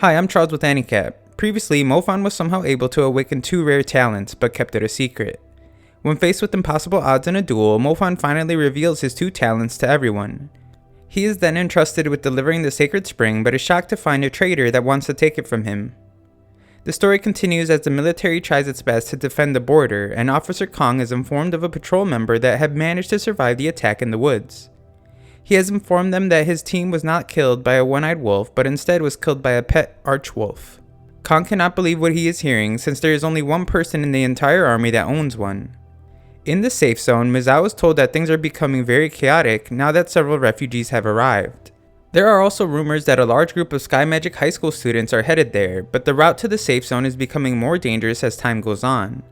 Hi, I'm Charles with AniCap. Previously, Mofan was somehow able to awaken two rare talents, but kept it a secret. When faced with impossible odds in a duel, Mofan finally reveals his two talents to everyone. He is then entrusted with delivering the sacred spring, but is shocked to find a traitor that wants to take it from him. The story continues as the military tries its best to defend the border, and Officer Kong is informed of a patrol member that had managed to survive the attack in the woods. He has informed them that his team was not killed by a one-eyed wolf, but instead was killed by a pet archwolf. Kong cannot believe what he is hearing, since there is only one person in the entire army that owns one. In the safe zone, Mizao is told that things are becoming very chaotic now that several refugees have arrived. There are also rumors that a large group of Sky Magic High School students are headed there, but the route to the safe zone is becoming more dangerous as time goes on.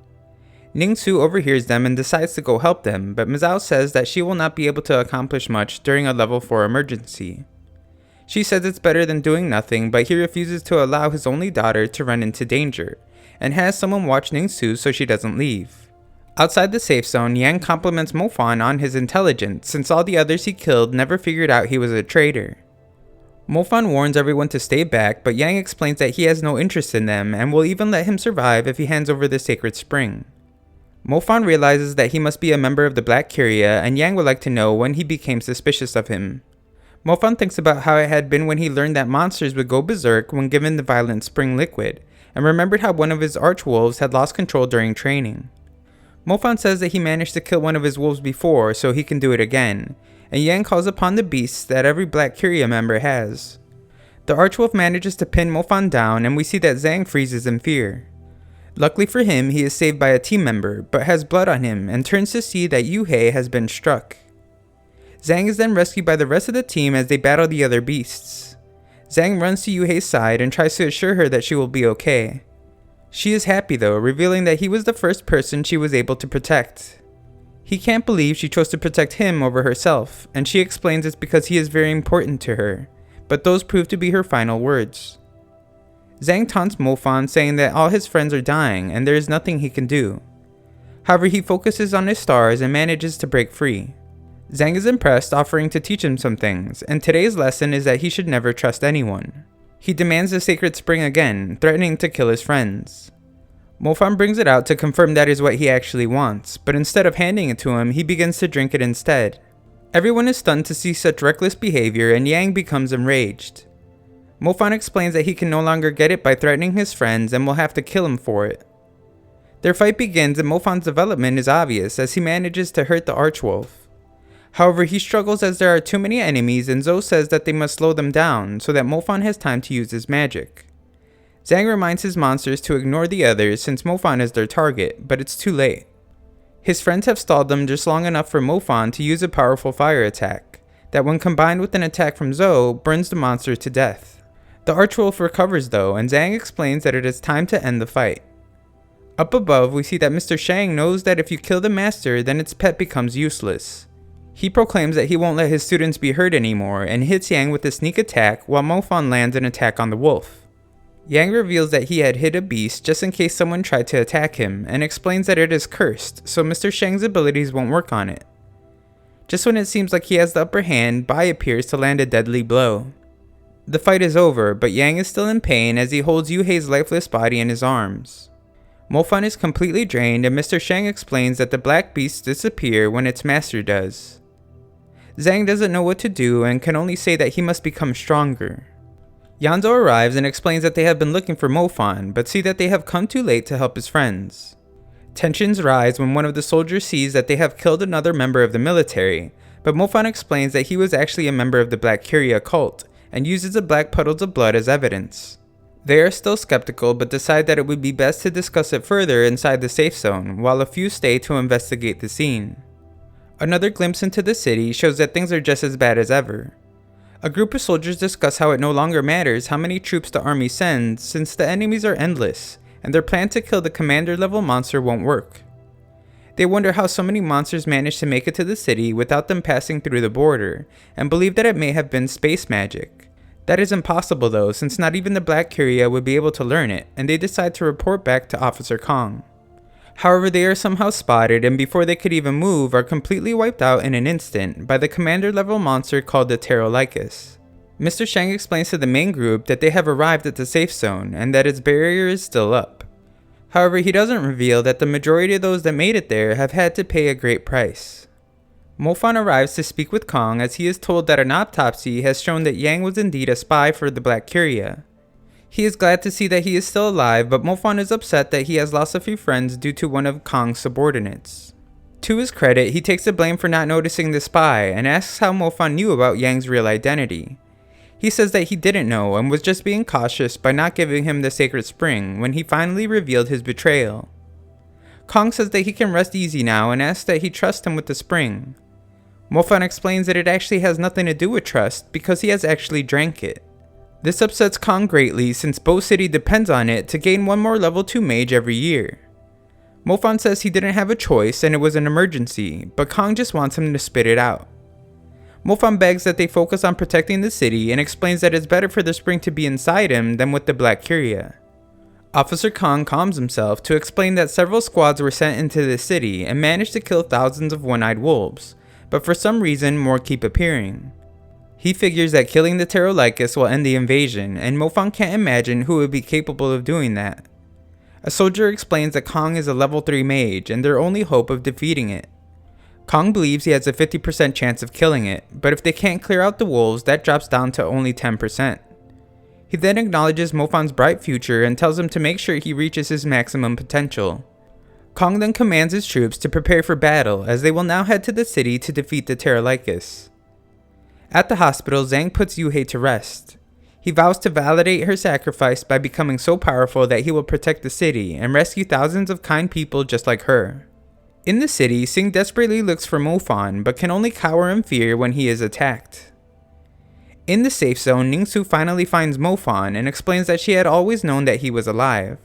Ning-Su overhears them and decides to go help them, but Mizao says that she will not be able to accomplish much during a level 4 emergency. She says it's better than doing nothing, but he refuses to allow his only daughter to run into danger, and has someone watch Ning-Su so she doesn't leave. Outside the safe zone, Yang compliments Mofan on his intelligence, since all the others he killed never figured out he was a traitor. Mofan warns everyone to stay back, but Yang explains that he has no interest in them and will even let him survive if he hands over the sacred spring. Mofan realizes that he must be a member of the Black Curia, and Yang would like to know when he became suspicious of him. Mofan thinks about how it had been when he learned that monsters would go berserk when given the violent spring liquid, and remembered how one of his archwolves had lost control during training. Mofan says that he managed to kill one of his wolves before, so he can do it again, and Yang calls upon the beasts that every Black Curia member has. The archwolf manages to pin Mofan down, and we see that Zhang freezes in fear. Luckily for him, he is saved by a team member, but has blood on him and turns to see that Yuhei has been struck. Zhang is then rescued by the rest of the team as they battle the other beasts. Zhang runs to Yuhei's side and tries to assure her that she will be okay. She is happy though, revealing that he was the first person she was able to protect. He can't believe she chose to protect him over herself, and she explains it's because he is very important to her, but those prove to be her final words. Zhang taunts Mofan, saying that all his friends are dying and there is nothing he can do. However, he focuses on his stars and manages to break free. Zhang is impressed, offering to teach him some things, and today's lesson is that he should never trust anyone. He demands the sacred spring again, threatening to kill his friends. Mofan brings it out to confirm that is what he actually wants, but instead of handing it to him, he begins to drink it instead. Everyone is stunned to see such reckless behavior, and Yang becomes enraged. Mofan explains that he can no longer get it by threatening his friends and will have to kill him for it. Their fight begins, and Mofan's development is obvious as he manages to hurt the archwolf. However, he struggles as there are too many enemies, and Zou says that they must slow them down so that Mofan has time to use his magic. Zhang reminds his monsters to ignore the others since Mofan is their target, but it's too late. His friends have stalled them just long enough for Mofan to use a powerful fire attack, that when combined with an attack from Zou, burns the monster to death. The archwolf recovers though, and Zhang explains that it is time to end the fight. Up above, we see that Mr. Shang knows that if you kill the master, then its pet becomes useless. He proclaims that he won't let his students be hurt anymore, and hits Yang with a sneak attack while Mofan lands an attack on the wolf. Yang reveals that he had hit a beast just in case someone tried to attack him, and explains that it is cursed, so Mr. Shang's abilities won't work on it. Just when it seems like he has the upper hand, Bai appears to land a deadly blow. The fight is over, but Yang is still in pain as he holds Yuhei's lifeless body in his arms. Mofan is completely drained, and Mr. Shang explains that the black beasts disappear when its master does. Zhang doesn't know what to do and can only say that he must become stronger. Yanzo arrives and explains that they have been looking for Mofan, but see that they have come too late to help his friends. Tensions rise when one of the soldiers sees that they have killed another member of the military, but Mofan explains that he was actually a member of the Black Curia cult, and uses the black puddles of blood as evidence. They are still skeptical, but decide that it would be best to discuss it further inside the safe zone, while a few stay to investigate the scene. Another glimpse into the city shows that things are just as bad as ever. A group of soldiers discuss how it no longer matters how many troops the army sends, since the enemies are endless, and their plan to kill the commander level monster won't work. They wonder how so many monsters managed to make it to the city without them passing through the border, and believe that it may have been space magic. That is impossible though, since not even the Black Curia would be able to learn it, and they decide to report back to Officer Kong. However, they are somehow spotted, and before they could even move, are completely wiped out in an instant by the commander level monster called the Pterolycus. Mr. Shang explains to the main group that they have arrived at the safe zone and that its barrier is still up. However, he doesn't reveal that the majority of those that made it there have had to pay a great price. Mofan arrives to speak with Kong as he is told that an autopsy has shown that Yang was indeed a spy for the Black Curia. He is glad to see that he is still alive, but Mofan is upset that he has lost a few friends due to one of Kong's subordinates. To his credit, he takes the blame for not noticing the spy and asks how Mofan knew about Yang's real identity. He says that he didn't know and was just being cautious by not giving him the sacred spring when he finally revealed his betrayal. Kong says that he can rest easy now and asks that he trust him with the spring. Mofan explains that it actually has nothing to do with trust because he has actually drank it. This upsets Kong greatly since Bow City depends on it to gain one more level 2 mage every year. Mofan says he didn't have a choice and it was an emergency, but Kong just wants him to spit it out. Mofan begs that they focus on protecting the city and explains that it's better for the spring to be inside him than with the Black Curia. Officer Kong calms himself to explain that several squads were sent into the city and managed to kill thousands of one-eyed wolves, but for some reason more keep appearing. He figures that killing the Pterolycus will end the invasion, and Mofan can't imagine who would be capable of doing that. A soldier explains that Kong is a level 3 mage and their only hope of defeating it. Kong believes he has a 50% chance of killing it, but if they can't clear out the wolves, that drops down to only 10%. He then acknowledges Mofan's bright future and tells him to make sure he reaches his maximum potential. Kong then commands his troops to prepare for battle as they will now head to the city to defeat the Pterolycus. At the hospital, Zhang puts Yuhei to rest. He vows to validate her sacrifice by becoming so powerful that he will protect the city and rescue thousands of kind people just like her. In the city, Sing desperately looks for Mofan but can only cower in fear when he is attacked. In the safe zone, Ningsu finally finds Mofan and explains that she had always known that he was alive.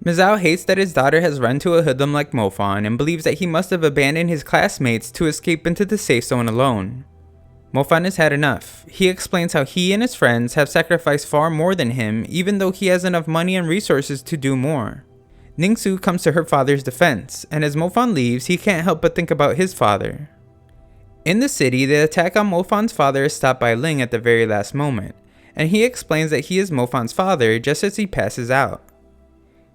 Mizao hates that his daughter has run to a hoodlum like Mofan and believes that he must have abandoned his classmates to escape into the safe zone alone. Mofan has had enough. He explains how he and his friends have sacrificed far more than him even though he has enough money and resources to do more. Ningsu comes to her father's defense, and as Mofan leaves, he can't help but think about his father. In the city, the attack on Mofan's father is stopped by Ling at the very last moment, and he explains that he is Mofan's father just as he passes out.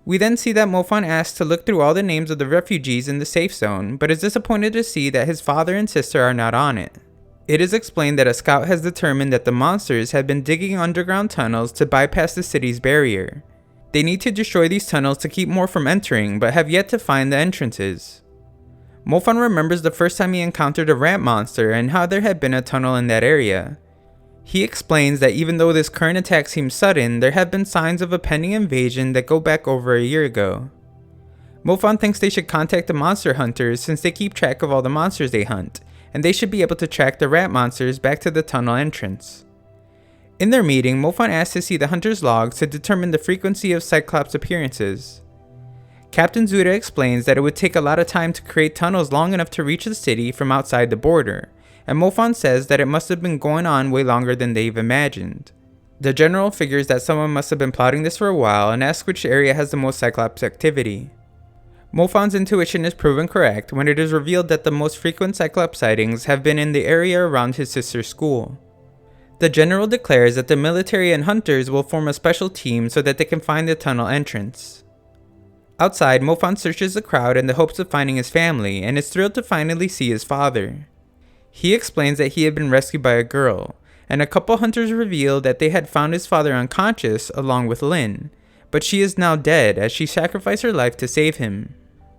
We then see that Mofan asks to look through all the names of the refugees in the safe zone, but is disappointed to see that his father and sister are not on it. It is explained that a scout has determined that the monsters had been digging underground tunnels to bypass the city's barrier. They need to destroy these tunnels to keep more from entering, but have yet to find the entrances. Mofan remembers the first time he encountered a ramp monster and how there had been a tunnel in that area. He explains that even though this current attack seems sudden, there have been signs of a pending invasion that go back over a year ago. Mofan thinks they should contact the monster hunters since they keep track of all the monsters they hunt, and they should be able to track the rat monsters back to the tunnel entrance. In their meeting, Mofan asks to see the hunter's logs to determine the frequency of Cyclops appearances. Captain Zuda explains that it would take a lot of time to create tunnels long enough to reach the city from outside the border, and Mofan says that it must have been going on way longer than they've imagined. The general figures that someone must have been plotting this for a while and asks which area has the most Cyclops activity. Mofan's intuition is proven correct when it is revealed that the most frequent Cyclops sightings have been in the area around his sister's school. The general declares that the military and hunters will form a special team so that they can find the tunnel entrance. Outside, Mofan searches the crowd in the hopes of finding his family and is thrilled to finally see his father. He explains that he had been rescued by a girl, and a couple hunters reveal that they had found his father unconscious along with Lin, but she is now dead as she sacrificed her life to save him.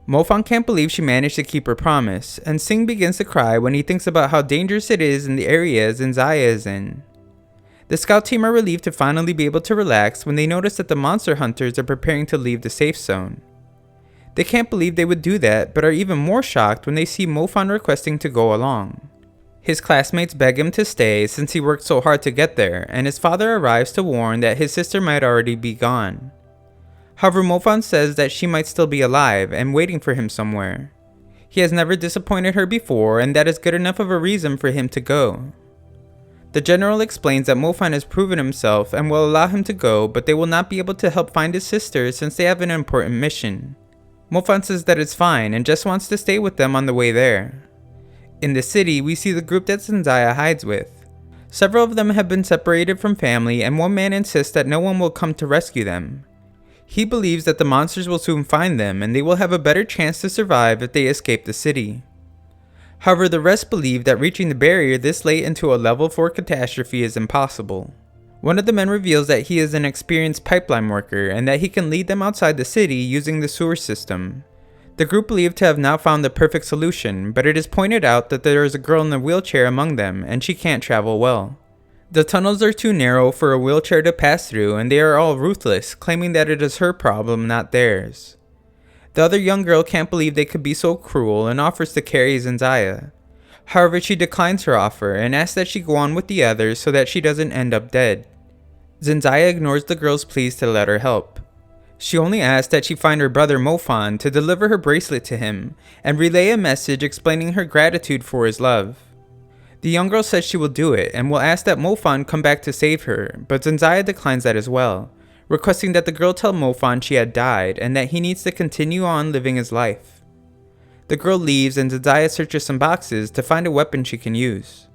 Mofan can't believe she managed to keep her promise, and Sing begins to cry when he thinks about how dangerous it is in the areas Zaya is in. The scout team are relieved to finally be able to relax when they notice that the monster hunters are preparing to leave the safe zone. They can't believe they would do that, but are even more shocked when they see Mofan requesting to go along. His classmates beg him to stay since he worked so hard to get there, and his father arrives to warn that his sister might already be gone. However, Mofan says that she might still be alive and waiting for him somewhere. He has never disappointed her before, and that is good enough of a reason for him to go. The general explains that Mofan has proven himself and will allow him to go, but they will not be able to help find his sister since they have an important mission. Mofan says that it's fine and just wants to stay with them on the way there. In the city, we see the group that Zaya hides with. Several of them have been separated from family, and one man insists that no one will come to rescue them. He believes that the monsters will soon find them, and they will have a better chance to survive if they escape the city. However, the rest believe that reaching the barrier this late into a level 4 catastrophe is impossible. One of the men reveals that he is an experienced pipeline worker, and that he can lead them outside the city using the sewer system. The group believe to have now found the perfect solution, but it is pointed out that there is a girl in a wheelchair among them, and she can't travel well. The tunnels are too narrow for a wheelchair to pass through, and they are all ruthless, claiming that it is her problem, not theirs. The other young girl can't believe they could be so cruel and offers to carry Zenzaya. However, she declines her offer and asks that she go on with the others so that she doesn't end up dead. Zenzaya ignores the girl's pleas to let her help. She only asks that she find her brother Mofan to deliver her bracelet to him and relay a message explaining her gratitude for his love. The young girl says she will do it and will ask that Mofan come back to save her, but Zenzaya declines that as well, requesting that the girl tell Mofan she had died and that he needs to continue on living his life. The girl leaves and Zenzaya searches some boxes to find a weapon she can use.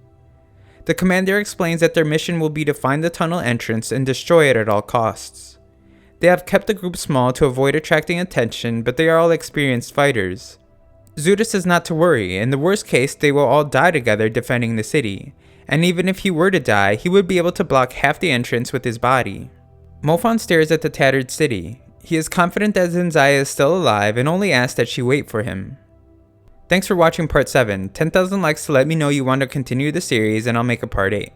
The commander explains that their mission will be to find the tunnel entrance and destroy it at all costs. They have kept the group small to avoid attracting attention, but they are all experienced fighters. Zuda says not to worry, in the worst case they will all die together defending the city, and even if he were to die, he would be able to block half the entrance with his body. Mofan stares at the tattered city. He is confident that Zenzaya is still alive and only asks that she wait for him. Thanks for watching part 7, 10,000 likes to let me know you want to continue the series and I'll make a part 8.